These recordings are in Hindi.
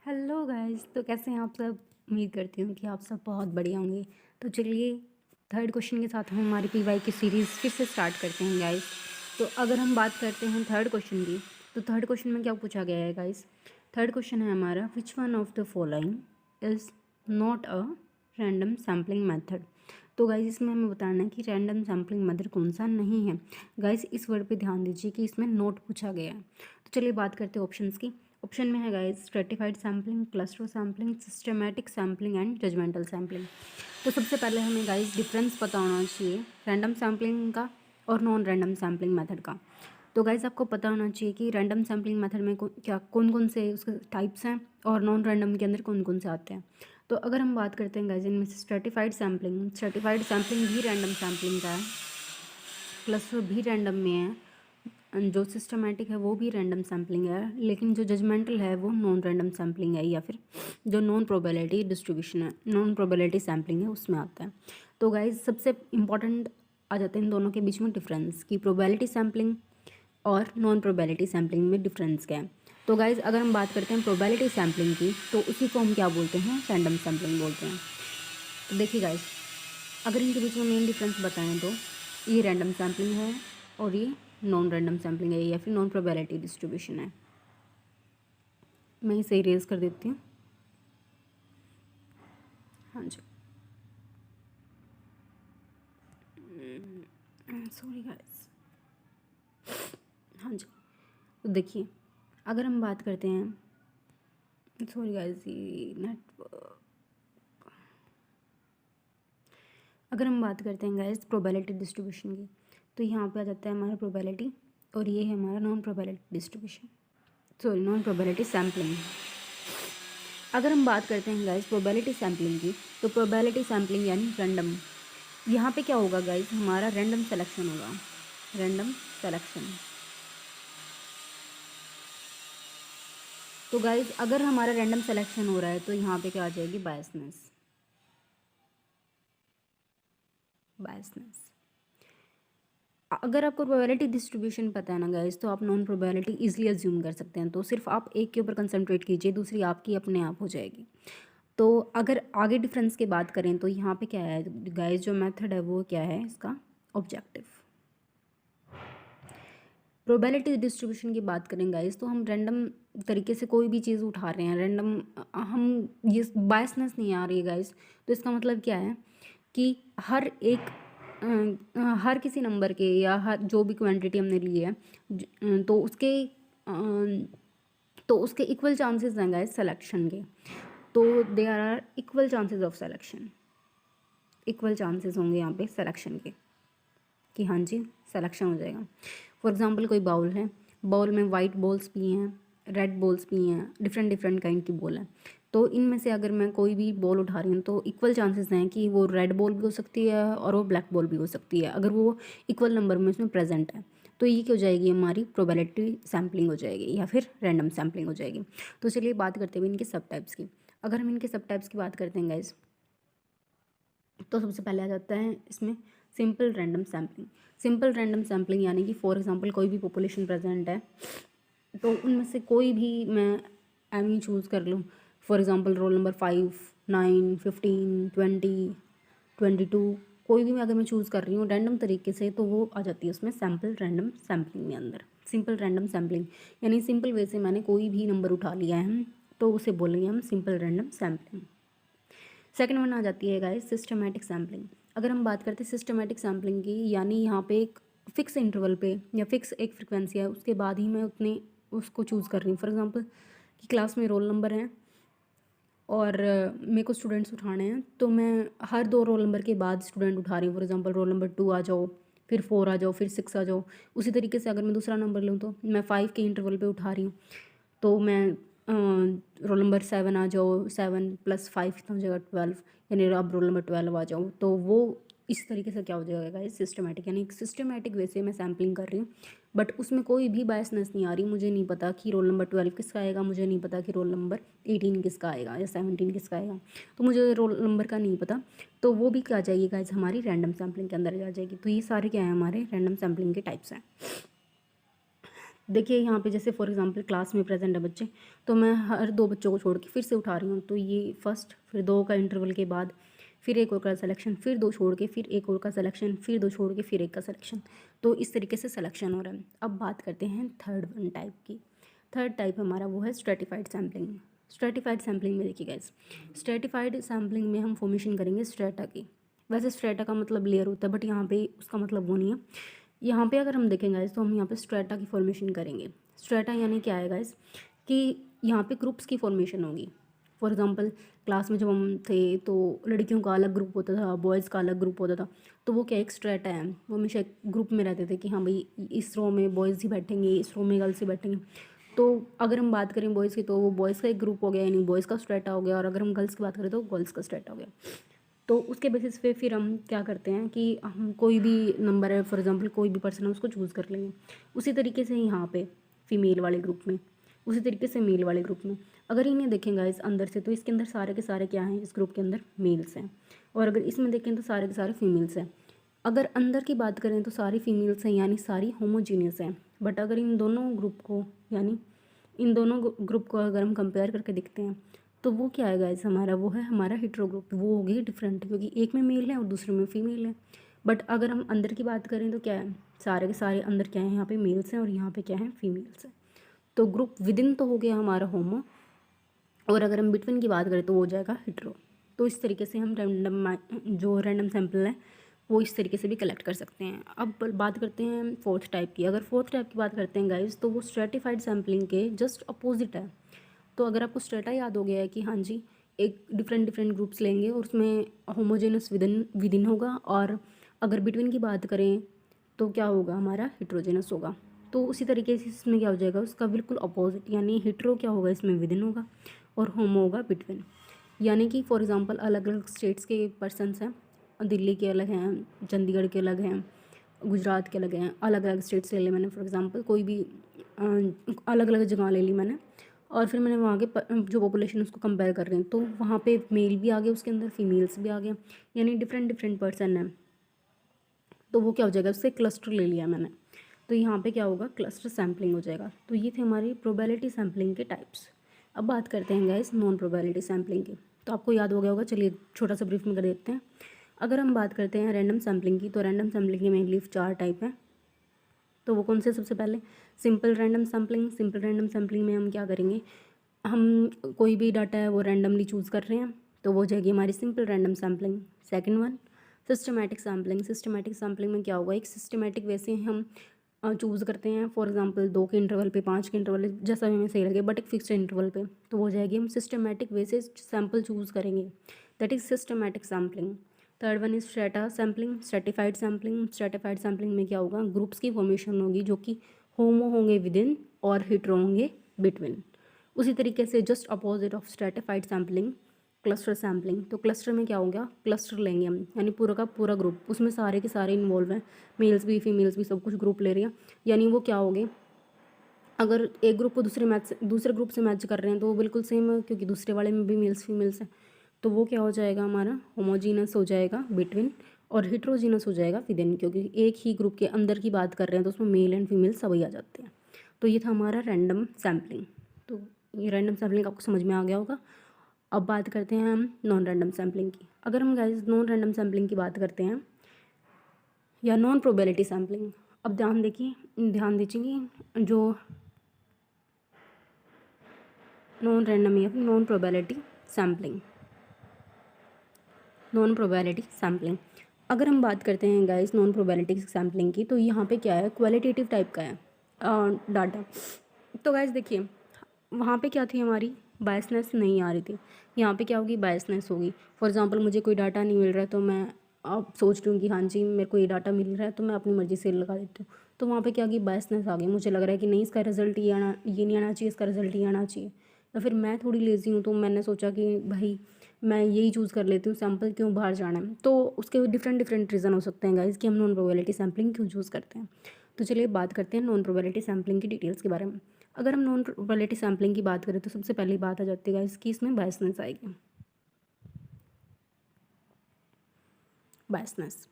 Hello guys. तो कैसे हैं आप सब। उम्मीद करती हूँ कि आप सब बहुत बढ़िया होंगे। तो चलिए थर्ड क्वेश्चन के साथ हम हमारी पीवाई की सीरीज़ फिर से स्टार्ट करते हैं गाइस। तो अगर हम बात करते हैं थर्ड क्वेश्चन की, तो थर्ड क्वेश्चन में क्या पूछा गया है गाइस। थर्ड क्वेश्चन है हमारा, which one of the following is not a random sampling method. तो गाइस इसमें हमें बताना है कि रैंडम सैम्पलिंग मेथड कौन सा नहीं है। गाइस इस वर्ड पे ध्यान दीजिए कि इसमें नोट पूछा गया है। तो चलिए बात करते हैं ऑप्शंस की। ऑप्शन में है guys stratified sampling, cluster sampling, systematic sampling and judgmental sampling. तो सबसे पहले हमें गाइस डिफरेंस पता होना चाहिए रैंडम सैम्पलिंग का और नॉन रैंडम सैम्पलिंग मेथड का। तो गाइस आपको पता होना चाहिए कि रैंडम सैम्पलिंग मेथड में कौन कौन से उसके टाइप्स हैं और नॉन रैंडम के अंदर कौन कौन से आते हैं। तो अगर हम बात करते हैं गाइस इनमें से स्ट्रेटिफाइड सैम्पलिंग भी रैंडम सैम्पलिंग का है, क्लस्टर भी रैंडम में है, जो सिस्टमैटिक है वो भी रैंडम सैम्पलिंग है, लेकिन जो जजमेंटल है वो नॉन रैंडम सैम्पलिंग है, या फिर जो नॉन प्रोबेबिलिटी डिस्ट्रीब्यूशन है, नॉन प्रोबेबिलिटी सैम्पलिंग है, उसमें आता है। तो गाइज सबसे इंपॉर्टेंट आ जाते हैं इन दोनों के बीच में डिफरेंस कि प्रोबेबिलिटी सैम्पलिंग और नॉन प्रोबेबिलिटी सैम्पलिंग में डिफरेंस क्या है। तो गाइज अगर हम बात करते हैं प्रोबेबिलिटी सैम्पलिंग की, तो उसी को हम क्या बोलते हैं, रैंडम सैम्पलिंग बोलते हैं। तो देखिए गाइज, अगर इनके बीच में मेन डिफरेंस बताएं तो ये रैंडम सैम्पलिंग है और ये नॉन रैंडम सैम्पलिंग है, या फिर नॉन प्रोबेबिलिटी डिस्ट्रीब्यूशन है। मैं इसे इरेज कर देती हूँ। हाँ जी, सॉरी गाइस। हाँ जी, तो देखिए अगर हम बात करते हैं, सॉरी गाइस ये नेटवर्क, अगर हम बात करते हैं गाइस प्रोबेबिलिटी डिस्ट्रीब्यूशन की, तो यहाँ पे आ जाता है हमारा प्रोबेबिलिटी और ये है हमारा non probability distribution, sorry non probability sampling. अगर हम बात करते हैं गाइस प्रोबेबिलिटी सैम्पलिंग की, तो प्रोबेबिलिटी सैम्पलिंग यानी रैंडम, यहाँ पे क्या होगा गाइस, हमारा रैंडम सेलेक्शन होगा, रैंडम सेलेक्शन। तो गाइस अगर हमारा रैंडम सेलेक्शन हो रहा है तो यहाँ पे क्या आ जाएगी, बायसनेस, बायसनेस। अगर आपको प्रोबेबिलिटी डिस्ट्रीब्यूशन पता है ना गाइस, तो आप नॉन प्रोबेबिलिटी इजीली अज्यूम कर सकते हैं। तो सिर्फ आप एक के ऊपर कंसंट्रेट कीजिए, दूसरी आपकी अपने आप हो जाएगी। तो अगर आगे डिफरेंस की बात करें तो यहाँ पे क्या है गाइस, जो मेथड है वो क्या है इसका, ऑब्जेक्टिव। प्रोबेबिलिटी डिस्ट्रीब्यूशन की बात करें गाइस, तो हम रैंडम तरीके से कोई भी चीज़ उठा रहे हैं, रैंडम, हम ये बायसनेस नहीं आ रही है गाइस। तो इसका मतलब क्या है कि हर किसी नंबर के या हर जो भी क्वांटिटी हमने ली है, तो उसके इक्वल चांसेस हैं गाइस सिलेक्शन के। तो there are equal chances of selection, equal chances होंगे यहाँ पे सिलेक्शन के कि हाँ जी सिलेक्शन हो जाएगा। फॉर एग्जांपल कोई बाउल है, बाउल में वाइट बॉल्स भी हैं, रेड बॉल्स भी हैं, डिफरेंट डिफरेंट काइंड की बॉल है। तो इनमें से अगर मैं कोई भी बॉल उठा रही हूँ तो इक्वल चांसेस हैं कि वो रेड बॉल भी हो सकती है और वो ब्लैक बॉल भी हो सकती है, अगर वो इक्वल नंबर में उसमें प्रेजेंट है। तो ये क्या हो जाएगी, हमारी प्रोबेबिलिटी सैम्पलिंग हो जाएगी या फिर रैंडम सैम्पलिंग हो जाएगी। तो चलिए बात करते हैं इनके सब टाइप्स की। अगर हम इनके सब टाइप्स की बात करते हैं गाइज, तो सबसे पहले आ जाता है इसमें simple random sampling. Simple random sampling यानी कि फॉर एग्जांपल कोई भी पॉपुलेशन प्रेजेंट है, तो उनमें से कोई भी मैं एम चूज़ कर लूँ। फॉर एग्जांपल रोल नंबर 5, 9, 15, 20, 22, कोई भी अगर मैं चूज़ कर रही हूँ रैंडम तरीके से, तो वो आ जाती है उसमें सैम्पल रैंडम सैम्पलिंग में अंदर। सिंपल रैंडम सैम्पलिंग यानी सिंपल वे से मैंने कोई भी नंबर उठा लिया है, तो उसे बोलेंगे हम simple random sampling. Second one आ जाती है गाइस सिस्टमैटिक सैम्पलिंग। अगर हम बात करते हैं सिस्टमैटिक सैम्पलिंग की, यानी यहाँ पे एक फिक्स इंटरवल पे या फिक्स एक फ्रिक्वेंसी है, उसके बाद ही मैं उतने उसको चूज़ कर रही हूँ। फॉर एग्जांपल कि क्लास में रोल नंबर हैं और मेरे को स्टूडेंट्स उठाने हैं, तो मैं हर 2 रोल नंबर के बाद स्टूडेंट उठा रही हूँ। फॉर एग्जांपल रोल नंबर 2 आ जाओ, फिर 4 आ जाओ, फिर 6 आ जाओ। उसी तरीके से अगर मैं दूसरा नंबर लूँ तो मैं 5 के इंटरवल पे उठा रही हूँ, तो मैं रोल नंबर 7 आ जाओ, 7 + 5 कितना हो जाएगा 12, यानी अब रोल नंबर 12 आ जाओ। तो वो इस तरीके से क्या हो जाएगा गाइस, सिस्टमैटिक, यानी सिस्टमैटिक वे से मैं सैम्पलिंग कर रही हूँ, बट उसमें कोई भी बायसनेस नहीं आ रही। मुझे नहीं पता कि रोल नंबर 12 किसका आएगा, मुझे नहीं पता कि रोल नंबर 18 किसका आएगा या 17 किसका आएगा, तो मुझे रोल नंबर का नहीं पता। तो वो भी क्या आ जाएगी गाइस, हमारी रैंडम सैम्पलिंग के अंदर आ जाएगी। तो ये सारे क्या है, हमारे रैंडम सैम्पलिंग के टाइप्स हैं। देखिए यहाँ पे जैसे फॉर एग्जांपल क्लास में प्रेजेंट है बच्चे, तो मैं हर 2 बच्चों को छोड़ के फिर से उठा रही हूँ, तो ये फर्स्ट, फिर 2 का इंटरवल के बाद फिर एक और का सिलेक्शन, फिर 2 छोड़ के फिर एक और का सिलेक्शन, फिर 2 छोड़ के फिर एक का सिलेक्शन। तो इस तरीके से सिलेक्शन हो रहा है। अब बात करते हैं थर्ड वन टाइप की। थर्ड टाइप हमारा वो है स्ट्रेटिफाइड सैम्पलिंग। स्ट्रेटिफाइड सैम्पलिंग में देखिए गाइस, स्ट्रेटिफाइड सैम्पलिंग में हम फॉर्मेशन करेंगे स्ट्रेटा की। वैसे स्ट्रेटा का मतलब लेयर होता है, बट यहाँ पे उसका मतलब वो नहीं है। यहाँ पे अगर हम देखें गाइस, तो हम यहाँ पे स्ट्रेटा की फॉर्मेशन करेंगे। स्ट्रेटा यानी क्या है गाइस, कि यहाँ पे ग्रुप्स की फॉर्मेशन होगी। फॉर एग्जांपल क्लास में जब हम थे तो लड़कियों का अलग ग्रुप होता था, बॉयज़ का अलग ग्रुप होता था। तो वो क्या एक स्ट्रेटा है, वो हमेशा एक ग्रुप में रहते थे कि हाँ भाई इस रो में बॉयज़ ही बैठेंगे, इस रो में गर्ल्स ही बैठेंगे। तो अगर हम बात करें बॉयज़ की, तो वो बॉयज़ का एक ग्रुप हो गया, यानी बॉयज़ का स्ट्रेटा हो गया। और अगर हम गर्ल्स की बात करें तो गर्ल्स का स्ट्रेटा हो गया। तो उसके बेसिस पे फिर हम क्या करते हैं कि हम कोई भी नंबर है, फॉर एग्जांपल कोई भी पर्सन है, उसको चूज़ कर लेंगे। उसी तरीके से यहाँ पे फीमेल वाले ग्रुप में, उसी तरीके से मेल वाले ग्रुप में। अगर इन्हें देखेंगे इस अंदर से, तो इसके अंदर सारे के सारे क्या हैं, इस ग्रुप के अंदर मेल्स हैं। और अगर इसमें देखें तो सारे के सारे फीमेल्स हैं। अगर अंदर की बात करें तो सारी फीमेल्स हैं, यानी सारी होमोजीनियस हैं। बट अगर इन दोनों ग्रुप को, यानी इन दोनों ग्रुप को अगर हम कंपेयर करके देखते हैं, तो वो क्या है गाइस हमारा, वो है हमारा हेट्रो ग्रुप। वो हो गई डिफरेंट, क्योंकि एक में मेल है और दूसरे में फीमेल है। बट अगर हम अंदर की बात करें तो क्या है, सारे के सारे अंदर क्या है, यहाँ पे मेल्स हैं और यहाँ पे क्या है, फीमेल्स हैं। तो ग्रुप विदिन तो हो गया हमारा होमो, और अगर हम बिटवीन की बात करें तो हो जाएगा हेट्रो। तो इस तरीके से हम जो रैंडम सैंपल है वो इस तरीके से भी कलेक्ट कर सकते हैं। अब बात करते हैं फोर्थ टाइप की। अगर फोर्थ टाइप की बात करते हैं गाइस, तो वो स्ट्रेटिफाइड सैम्पलिंग के जस्ट अपोजिट है। तो अगर आपको स्ट्रेटा याद हो गया है कि हाँ जी, एक डिफरेंट डिफरेंट ग्रुप्स लेंगे और उसमें होमोजेनस विदिन होगा, और अगर बिटवीन की बात करें तो क्या होगा, हमारा हेट्रोजेनस होगा। तो उसी तरीके से इसमें क्या हो जाएगा, उसका बिल्कुल अपोजिट, यानी हेट्रो क्या होगा, इसमें विदिन होगा और होमो होगा बिटवीन। यानी कि फॉर एग्जांपल अलग अलग स्टेट्स के पर्सनस हैं, दिल्ली के अलग हैं, चंडीगढ़ के अलग हैं, गुजरात के अलग हैं, अलग अलग स्टेट्स ले ली मैंने। फॉर एग्जांपल कोई भी अलग अलग जगह ले ली मैंने, और फिर मैंने वहाँ के जो पॉपुलेशन उसको कंपेयर कर रहे हैं, तो वहाँ पे मेल भी आ गए, उसके अंदर फीमेल्स भी आ गए, यानी डिफरेंट डिफरेंट पर्सन हैं। तो वो क्या हो जाएगा, उससे क्लस्टर ले लिया मैंने। तो यहाँ पे क्या होगा, क्लस्टर सैम्पलिंग हो जाएगा। तो ये थे हमारी प्रोबेबिलिटी सैम्पलिंग के टाइप्स। अब बात करते हैं गाइस नॉन प्रोबेबिलिटी सैम्पलिंग की। तो आपको याद हो गया होगा, चलिए छोटा सा ब्रीफ में कर देते हैं। अगर हम बात करते हैं रैंडम सैम्पलिंग की, तो रैंडम सैम्पलिंग के मेनली 4 टाइप हैं। तो वो कौन से, सबसे पहले simple random sampling. Simple random sampling में हम क्या करेंगे, हम कोई भी डाटा है वो रैंडमली चूज़ कर रहे हैं, तो वो हो जाएगी हमारी simple random sampling. Second one systematic sampling. Systematic sampling में क्या होगा, एक सिस्टमैटिक वे से हम चूज़ करते हैं। फॉर एग्जांपल 2 के इंटरवल पे, 5 के इंटरवल, जैसा भी हमें सही लगे, बट एक फिक्स्ड इंटरवल पे। तो वो हो जाएगी, हम सिस्टमैटिक वे से सैम्पल चूज़ करेंगे, that is systematic sampling. Third one is strata sampling, stratified sampling. Stratified sampling में क्या होगा, ग्रुप्स की फॉर्मेशन होगी जो कि होमो होंगे विदिन और हेट्रो होंगे बिटवीन। उसी तरीके से just opposite of stratified sampling cluster sampling. तो क्लस्टर में क्या हो गया, क्लस्टर लेंगे हम, यानी पूरा का पूरा ग्रुप, उसमें सारे के सारे इन्वॉल्व हैं, मेल्स भी फीमेल्स भी, सब कुछ ग्रुप ले रहे हैं। यानी वो क्या हो गए, अगर एक ग्रुप को दूसरे ग्रुप से मैच कर रहे हैं तो वो बिल्कुल सेम है, क्योंकि दूसरे वाले में भी मेल्स फीमेल्स हैं। तो वो क्या हो जाएगा, हमारा होमोजीनस हो जाएगा बिटवीन, और हिट्रोजीनस हो जाएगा विदिन, क्योंकि एक ही ग्रुप के अंदर की बात कर रहे हैं तो उसमें मेल एंड फीमेल सभी आ जाते हैं। तो ये था हमारा रैंडम सैम्पलिंग। तो ये रैंडम सैम्पलिंग आपको समझ में आ गया होगा। अब बात करते हैं हम नॉन रैंडम सैम्पलिंग की। अगर हम गाइस नॉन रैंडम सैम्पलिंग की बात करते हैं, या नॉन प्रोबेबिलिटी सैम्पलिंग, अब ध्यान दीजिए, जो नॉन रैंडम या non probability sampling. Non probability sampling, अगर हम बात करते हैं गाइस नॉन प्रोबेबिलिटी सैम्पलिंग की, तो यहाँ पे क्या है, क्वालिटेटिव टाइप का है डाटा। तो गाइस देखिए, वहाँ पे क्या थी, हमारी बायसनेस नहीं आ रही थी। यहाँ पे क्या होगी, बायसनेस होगी। फॉर एग्जांपल मुझे कोई डाटा नहीं मिल रहा है, तो मैं अब सोच रही हूँ कि हाँ जी मेरे को ये डाटा मिल रहा है, तो मैं अपनी मर्ज़ी से लगा देती हूँ। तो वहाँ पे क्या होगी, बायसनेस आ गई। मुझे लग रहा है कि नहीं, इसका रिजल्ट ये नहीं आना चाहिए, इसका रिजल्ट ये आना चाहिए। या फिर मैं थोड़ी लेज़ी हूँ, तो मैंने सोचा कि भाई मैं यही चूज़ कर लेती हूँ, सैम्पल क्यों बाहर जाना है। तो उसके डिफरेंट डिफरेंट रीज़न हो सकते हैं गाइस कि हम नॉन प्रोबेबिलिटी सैम्पलिंग क्यों चूज़ करते हैं। तो चलिए बात करते हैं नॉन प्रोबेबिलिटी सैम्पलिंग की डिटेल्स के बारे में। अगर हम नॉन प्रोबेबिलिटी सैम्पलिंग की बात करें, तो सबसे पहली बात आ जाती है गाइस कि इसमें बायसनेस आएगी। बायसनेस।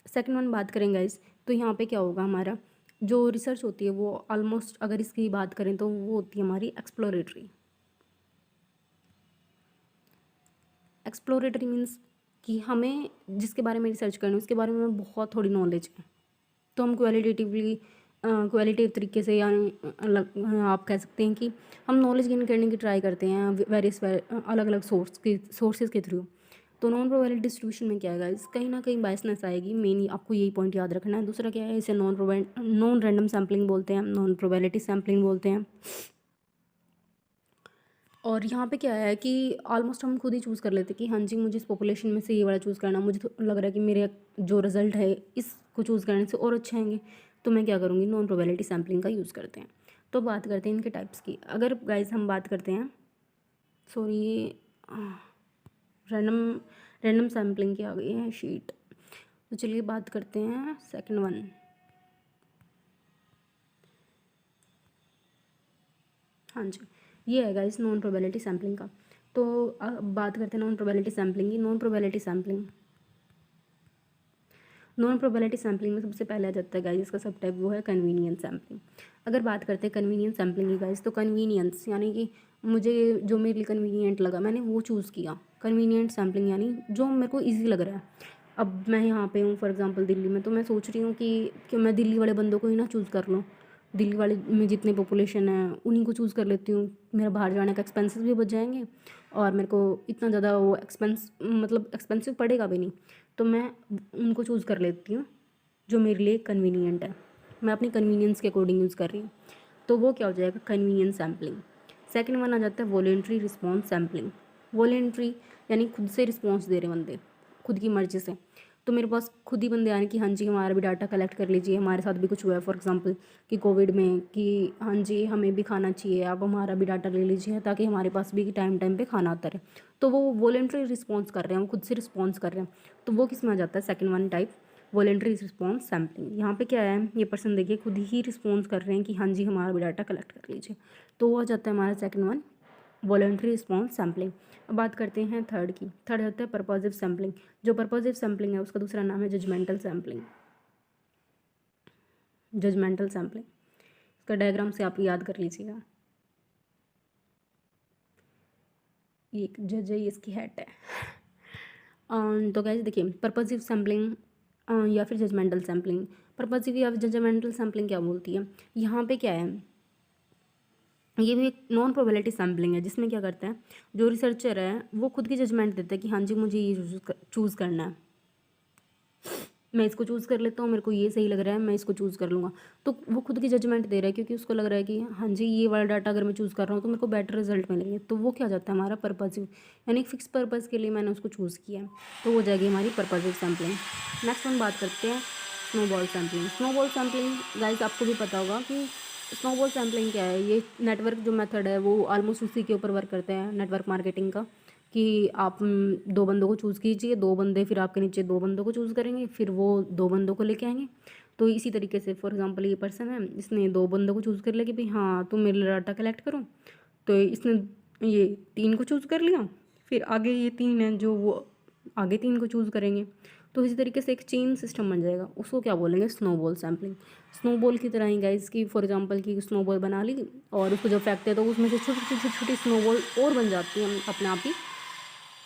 सेकंड वन बात करेंगे गाइस, तो यहाँ पे क्या होगा हमारा, जो रिसर्च होती है वो ऑलमोस्ट, अगर इसकी बात करें तो वो होती है हमारी एक्सप्लोरेटरी। एक्सप्लोरेटरी मीन्स कि हमें जिसके बारे में रिसर्च करनी है उसके बारे में बहुत थोड़ी नॉलेज है, तो हम क्वालिटेटिव तरीके से, यानी आप कह सकते हैं कि हम नॉलेज गेन करने की ट्राई करते हैं वेरियस अलग अलग सोर्सेज के थ्रू। तो नॉन प्रोबेबिलिटी डिस्ट्रीब्यूशन में क्या है गाइस, कहीं ना कहीं बायसनेस आएगी, मेनली आपको यही पॉइंट याद रखना है। दूसरा क्या है, इसे नॉन रैंडम सैम्पलिंग बोलते हैं, नॉन प्रोबेबिलिटी सैम्पलिंग बोलते हैं। और यहाँ पे क्या है कि ऑलमोस्ट हम खुद ही चूज़ कर लेते हैं कि हाँ जी मुझे इस पॉपुलेशन में से ये वाला चूज़ करना, मुझे तो लग रहा है कि मेरे जो रिजल्ट है इसको चूज़ करने से और अच्छे आएंगे, तो मैं क्या करूँगी, नॉन प्रोबेबिलिटी सैम्पलिंग का यूज़ करते हैं। तो बात करते हैं इनके टाइप्स की। अगर गाइज हम बात करते हैं, सॉरी रैंडम रैंडम सैम्पलिंग की आ गई है शीट, तो चलिए बात करते हैं सेकंड वन। हाँ जी, ये है गाइस नॉन प्रोबेबिलिटी सैम्पलिंग का। तो अब बात करते हैं नॉन प्रोबेबिलिटी सैम्पलिंग की। नॉन प्रोबेबिलिटी सैम्पलिंग में सबसे पहले आ जाता है गाइस इसका सब टाइप, वो है कन्वीनियंस सैम्पलिंग। अगर बात करते हैं कन्वीनियंस सैम्पलिंग की गाइस, तो कन्वीनियंस यानी कि मुझे जो मेरे लिए कन्वीनियंट लगा मैंने वो चूज़ किया। कन्वीनियंट सैम्पलिंग यानी जो मेरे को ईजी लग रहा है। अब मैं यहाँ पे हूँ फॉर एग्जांपल दिल्ली में, तो मैं सोच रही हूँ कि मैं दिल्ली वाले बंदों को ही ना चूज़ कर लूँ, दिल्ली वाले में जितने पॉपुलेशन है उन्हीं को चूज़ कर लेती हूँ। मेरा बाहर जाने का एक्सपेंसेस भी बच जाएंगे और मेरे को इतना ज़्यादा वो एक्सपेंसिव पड़ेगा भी नहीं, तो मैं उनको चूज़ कर लेती हूँ जो मेरे लिए कन्वीनियंट है। मैं अपनी कन्वीनियंस के अकॉर्डिंग यूज़ कर रही हूँ, तो वो क्या हो जाएगा, कन्वीनियंस सैम्पलिंग। सेकंड वन आ जाता है वॉलेंट्री रिस्पॉन्स सैम्पलिंग। वॉलेंट्री यानी खुद से रिस्पॉन्स दे रहे बंदे, खुद की मर्ज़ी से। तो मेरे पास खुद ही बंदे आने कि हाँ जी हमारा भी डाटा कलेक्ट कर लीजिए, हमारे साथ भी कुछ हुआ है फॉर एग्जांपल कि कोविड में, कि हाँ जी हमें भी खाना चाहिए, आप हमारा भी डाटा ले लीजिए ताकि हमारे पास भी टाइम टाइम पे खाना आता रहे। तो वो वॉलेंट्री रिस्पॉन्स कर रहे हैं, वो खुद से रिस्पॉन्स कर रहे हैं, तो वो किस में आ जाता है, second one type, voluntary response sampling. यहाँ पे क्या है, ये पर्सन देखिए खुद ही रिस्पॉन्स कर रहे हैं कि हाँ जी हमारा भी डाटा कलेक्ट कर लीजिए, तो वो आ जाता है हमारा second one, voluntary response sampling. अब बात करते हैं थर्ड की। थर्ड होता है पर्पजिव सैम्पलिंग। जो पर्पजिव सैम्पलिंग है उसका दूसरा नाम है जजमेंटल सैम्पलिंग। जजमेंटल सैम्पलिंग इसका डायग्राम से आप याद कर लीजिएगा, ये एक जज है, ये इसकी हेड है। तो कैसे देखिए पर्पजिव सैम्पलिंग या फिर जजमेंटल सैम्पलिंग। पर्पजिव या जजमेंटल सैम्पलिंग क्या बोलती है, यहाँ पे क्या है, ये भी एक नॉन प्रोबेबिलिटी सैम्पलिंग है, जिसमें क्या करता है जो रिसर्चर है वो खुद की जजमेंट देता है कि हाँ जी मुझे ये चूज़ करना है, मैं इसको चूज़ कर लेता हूँ, मेरे को ये सही लग रहा है मैं इसको चूज़ कर लूँगा। तो वो खुद की जजमेंट दे रहा है क्योंकि उसको लग रहा है कि हाँ जी ये वाला डाटा अगर मैं चूज़ कर रहा हूँ तो मेरे को बेटर रिजल्ट मिलेंगे, तो वो क्या जाता है हमारा पर्पजिव, यानी एक फिक्स पर्पज़ के लिए मैंने उसको चूज़ किया है, तो वो जाएगी हमारी पर्पजिव सैम्पलिंग। नेक्स्ट हम बात करते हैं snowball sampling. Snowball sampling guys आपको भी पता होगा कि स्नोबॉल सैम्पलिंग क्या है, ये नेटवर्क जो मेथड है वो ऑलमोस्ट उसी के ऊपर वर्क करते हैं, नेटवर्क मार्केटिंग का, कि आप दो बंदों को चूज़ कीजिए, दो बंदे फिर आपके नीचे दो बंदों को चूज़ करेंगे, फिर वो दो बंदों को लेके आएंगे। तो इसी तरीके से फॉर एग्जांपल ये पर्सन है, इसने दो बंदों को चूज़ कर लिया कि भाई हाँ तुम मेरे लिए डाटा कलेक्ट करो, तो इसने ये तीन को चूज़ कर लिया, फिर आगे ये तीन है जो वो आगे तीन को चूज़ करेंगे, तो इसी तरीके से एक चेन सिस्टम बन जाएगा, उसको क्या बोलेंगे, स्नोबॉल सैम्पलिंग। स्नोबॉल की तरह ही गाइस की फॉर एग्जांपल की स्नोबॉल बना ली और उसको जब फेंकते हैं तो उसमें से छोटी छोटी छोटी छोटी स्नोबॉल और बन जाती हैं अपने आप ही,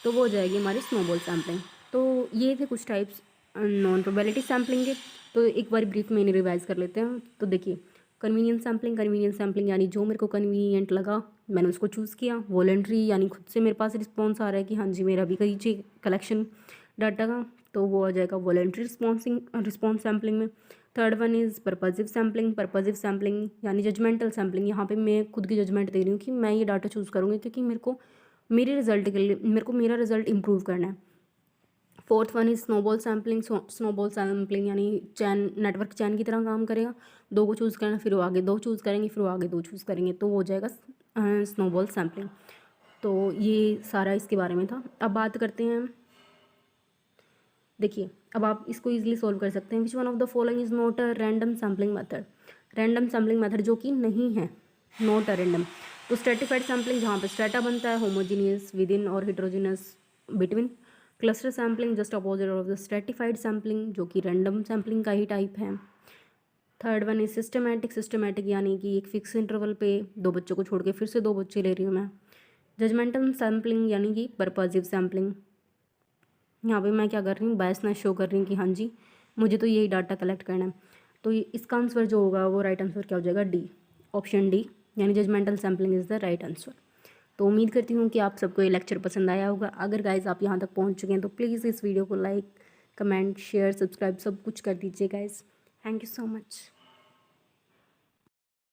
तो वो हो जाएगी हमारी स्नोबॉल सैम्पलिंग। तो ये थे कुछ टाइप्स नॉन प्रोबेबिलिटी सैम्पलिंग के। तो एक बार ब्रीफ में इन्हें रिवाइज कर लेते हैं। तो देखिए कन्वीनियंस सैम्पलिंग यानी जो मेरे को कन्वीनियंट लगा मैंने उसको चूज़ किया। वॉलेंट्री यानी खुद से मेरे पास रिस्पॉन्स आ रहा है कि हाँ जी मेरा भी कीजिए कलेक्शन डाटा का, तो वो आ जाएगा वॉलेंट्री रिस्पॉन्स सैम्पलिंग में। Third one is purposive sampling यानी जजमेंटल सैम्पलिंग। यहाँ पे मैं खुद की जजमेंट दे रही हूँ कि मैं ये डाटा चूज़ करूँगी क्योंकि मेरे को मेरे रिजल्ट के लिए मेरे को मेरा रिजल्ट इंप्रूव करना है। Fourth one is snowball sampling यानी चैन नेटवर्क चैन की तरह काम करेगा, दो को चूज़ करना फिर वो आगे दो चूज़ करेंगे फिर वो आगे दो चूज़ करेंगे, तो वो हो जाएगा स्नोबॉल सैम्पलिंग। तो ये सारा इसके बारे में था। अब बात करते हैं, देखिए अब आप इसको ईजिली सोल्व कर सकते हैं। Which one of the following is not a random sampling method. Random sampling method जो कि नहीं है, नॉट अ रैंडम। तो स्ट्रेटिफाइड सैम्पलिंग जहाँ पे स्ट्रेटा बनता है होमोजीनियस विद इन और heterogeneous between. Cluster sampling just opposite of the stratified sampling जो कि रैंडम सैम्पलिंग का ही टाइप है। Third one is systematic. Systematic यानी कि एक फिक्स इंटरवल पे 2 बच्चों को छोड़ के फिर से 2 बच्चे ले रही हूँ मैं। जजमेंटल सैम्पलिंग यानी कि परपजिव सैम्पलिंग, यहाँ पे मैं क्या कर रही हूँ, बायसनेस शो कर रही हूँ कि हाँ जी मुझे तो यही डाटा कलेक्ट करना है। तो इसका आंसर जो होगा वो राइट आंसर क्या हो जाएगा, डी, ऑप्शन डी, यानी judgmental sampling is the right answer. तो उम्मीद करती हूँ कि आप सबको ये लेक्चर पसंद आया होगा। अगर गाइज आप यहाँ तक पहुँच चुके हैं तो प्लीज़ इस वीडियो को लाइक, कमेंट, शेयर, सब्सक्राइब सब कुछ कर दीजिए guys. Thank you so much.